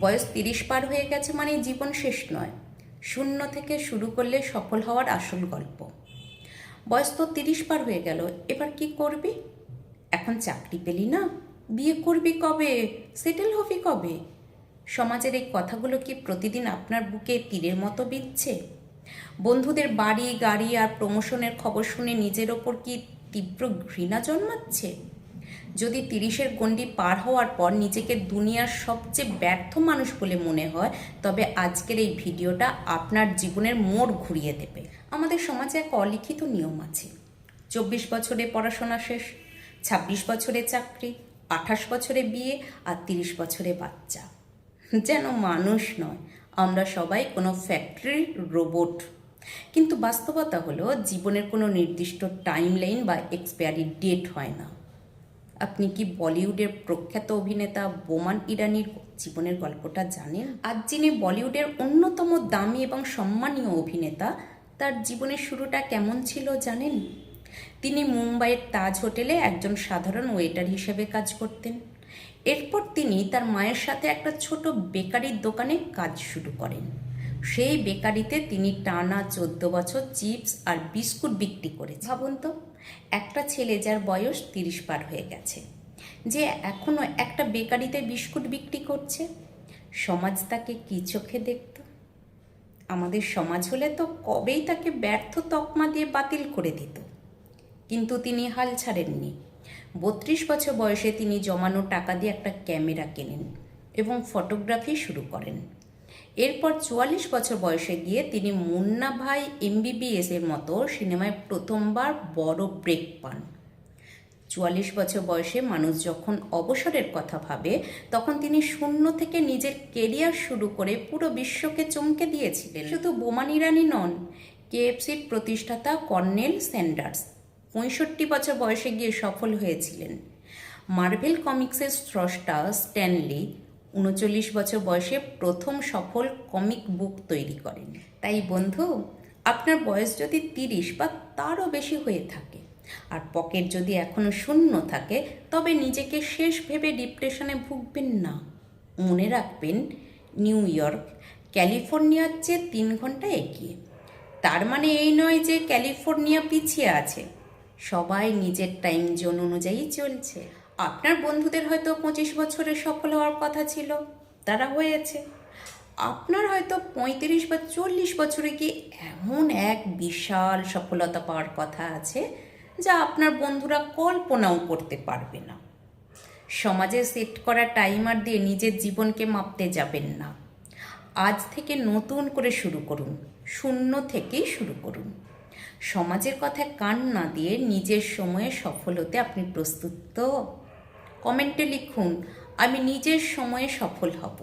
বয়স 30 পার হয়ে গেছে মানে জীবন শেষ নয়, শূন্য থেকে শুরু করলে সফল হওয়ার আসল গল্প। বয়স তো 30 পার হয়ে গেল, এবার কি করবি? এখন চাকরি পেলি না, বিয়ে করবি কবে, সেটেল হবি কবে? সমাজের এই কথাগুলো কি প্রতিদিন আপনার বুকে তীরের মতো বিঁধছে? বন্ধুদের বাড়ি গাড়ি আর প্রমোশনের খবর শুনে নিজের ওপর কি তীব্র ঘৃণা জন্মাচ্ছে? যদি 30-এর গণ্ডি পার হওয়ার পর নিজেকে দুনিয়ার সবচেয়ে ব্যর্থ মানুষ বলে মনে হয়, তবে আজকের এই ভিডিওটা আপনার জীবনের মোড় ঘুরিয়ে দেবে। আমাদের সমাজে এক অলিখিত নিয়ম আছে, 24 বছরে পড়াশোনা শেষ, 26 বছরে চাকরি, 28 বছরে বিয়ে আর 30 বছরে বাচ্চা। যেন মানুষ নয়, আমরা সবাই কোনো ফ্যাক্টরির রোবট। কিন্তু বাস্তবতা হলো জীবনের কোনো নির্দিষ্ট টাইমলাইন বা এক্সপায়ারি ডেট হয় না। আপনি কি বলিউডের প্রখ্যাত অভিনেতা বোমান ইরানির জীবনের গল্পটা জানেন? আজ যিনি বলিউডের অন্যতম দামি এবং সম্মানীয় অভিনেতা, তার জীবনের শুরুটা কেমন ছিল জানেন? তিনি মুম্বাইয়ের তাজ হোটেলে একজন সাধারণ ওয়েটার হিসেবে কাজ করতেন। এরপর তিনি তার মায়ের সাথে একটা ছোট বেকারির দোকানে কাজ শুরু করেন। সেই বেকারিতে তিনি টানা 14 বছর চিপস আর বিস্কুট বিক্রি করেছেন। ভাবুন তো, একটা ছেলে যার বয়স 30 পার হয়ে গেছে, যে এখনও একটা বেকারিতে বিস্কুট বিক্রি করছে, সমাজ তাকে কী চোখে দেখত? আমাদের সমাজ হলে তো কবেই তাকে ব্যর্থ তকমা দিয়ে বাতিল করে দিত। কিন্তু তিনি হাল ছাড়েননি। 32 বছর বয়সে তিনি জমানো টাকা দিয়ে একটা ক্যামেরা কেনেন এবং ফটোগ্রাফি শুরু করেন। এরপর 44 বছর বয়সে গিয়ে তিনি মুন্না ভাই MBBS এর মতো সিনেমায় প্রথমবার বড় ব্রেক পান। 44 বছর বয়সে মানুষ যখন অবসরের কথা ভাবে, তখন তিনি শূন্য থেকে নিজের কেরিয়ার শুরু করে পুরো বিশ্বকে চমকে দিয়েছিলেন। শুধু বোমান ইরানি নন, KFCর প্রতিষ্ঠাতা কর্নেল স্যান্ডার্স 65 বছর বয়সে গিয়ে সফল হয়েছিলেন। মার্ভেল কমিক্সের স্রষ্টা স্ট্যান লি 39 বছর বয়সে প্রথম সফল কমিক বুক তৈরি করেন। তাই বন্ধু, আপনার বয়স যদি 30 বা তারও বেশি হয়ে থাকে আর পকেট যদি এখনও শূন্য থাকে, তবে নিজেকে শেষ ভেবে ডিপ্রেশনে ভুগবেন না। মনে রাখবেন, নিউ ইয়র্ক ক্যালিফোর্নিয়ার চেয়ে 3 ঘন্টা এগিয়ে। তার মানে এই নয় যে ক্যালিফোর্নিয়া পিছিয়ে আছে, সবাই নিজের টাইম জোন অনুযায়ী চলছে। আপনার বন্ধুদের হয়তো 25 বছরে সফল হওয়ার কথা ছিল, তারা হয়েছে। আপনার হয়তো 35 বা 40 বছরে গিয়ে এমন এক বিশাল সফলতা পাওয়ার কথা আছে, যা আপনার বন্ধুরা কল্পনাও করতে পারবে না। সমাজে সেট করা টাইমার দিয়ে নিজের জীবনকে মাপতে যাবেন না। আজ থেকে নতুন করে শুরু করুন, শূন্য থেকেই শুরু করুন। সমাজের কথায় কান না দিয়ে নিজের সময়ে সফল হতে আপনি প্রস্তুত তো? কমেন্টে লিখুন, আমি নিজের সময়ে সফল হব।